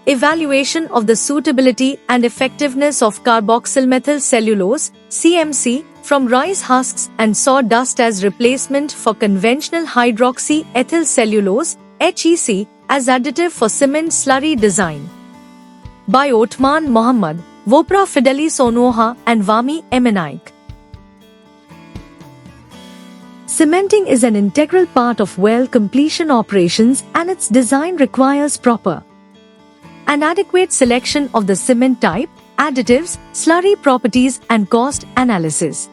Evaluation of the suitability and effectiveness of carboxymethyl cellulose (CMC) from rice husks and sawdust as replacement for conventional hydroxy-ethyl cellulose (HEC) as additive for cement slurry design. By Othman Mohammad, Vopra Fidelis Onoha and Vami Emenaik. Cementing is an integral part of well completion operations, and its design requires proper and adequate selection of the cement type, additives, slurry properties and cost analysis.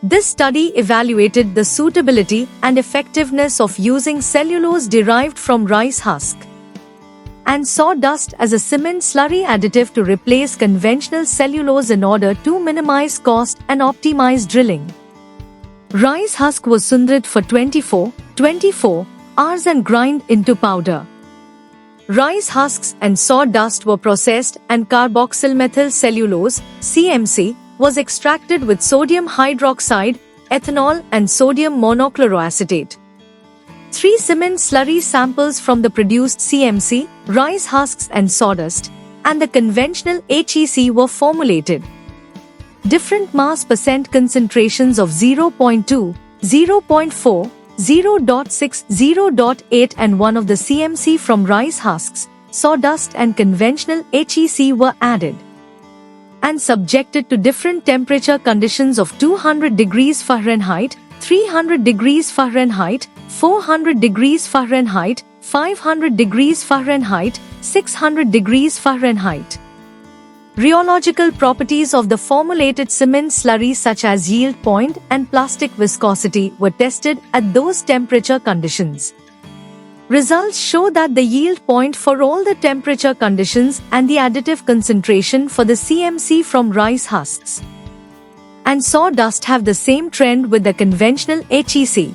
This study evaluated the suitability and effectiveness of using cellulose derived from rice husk and sawdust as a cement slurry additive to replace conventional cellulose in order to minimize cost and optimize drilling. Rice husk was sundered for 24 hours and grind into powder. Rice husks and sawdust were processed and carboxymethyl cellulose (CMC) was extracted with sodium hydroxide, ethanol and sodium monochloroacetate. 3 cement slurry samples from the produced CMC, rice husks and sawdust, and the conventional HEC were formulated. Different mass percent concentrations of 0.2, 0.4, 0.6, 0.8 and 1 of the CMC from rice husks, sawdust and conventional HEC were added and subjected to different temperature conditions of 200 degrees Fahrenheit, 300 degrees Fahrenheit, 400 degrees Fahrenheit, 500 degrees Fahrenheit, 600 degrees Fahrenheit. Rheological properties of the formulated cement slurry such as yield point and plastic viscosity were tested at those temperature conditions. Results show that the yield point for all the temperature conditions and the additive concentration for the CMC from rice husks and sawdust have the same trend with the conventional HEC.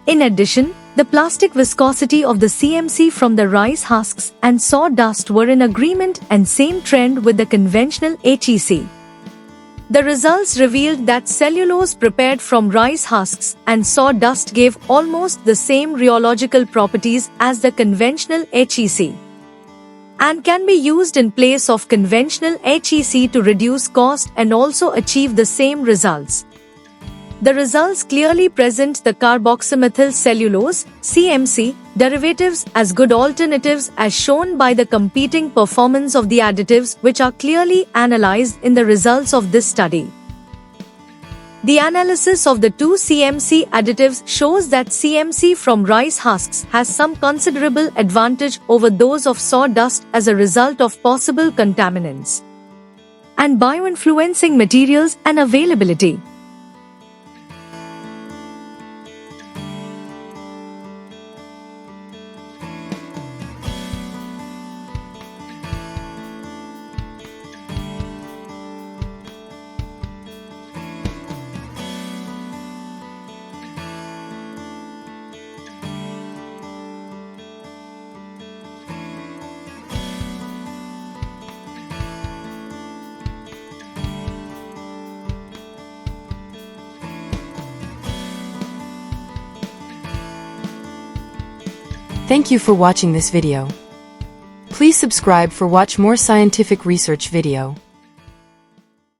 In addition, the plastic viscosity of the CMC from the rice husks and sawdust were in agreement and same trend with the conventional HEC. The results revealed that cellulose prepared from rice husks and sawdust gave almost the same rheological properties as the conventional HEC and can be used in place of conventional HEC to reduce cost and also achieve the same results. The results clearly present the carboxymethyl cellulose (CMC) derivatives as good alternatives as shown by the competing performance of the additives which are clearly analyzed in the results of this study. The analysis of the 2 CMC additives shows that CMC from rice husks has some considerable advantage over those of sawdust as a result of possible contaminants and bioinfluencing materials and availability. Thank you for watching this video. Please subscribe for watch more scientific research video.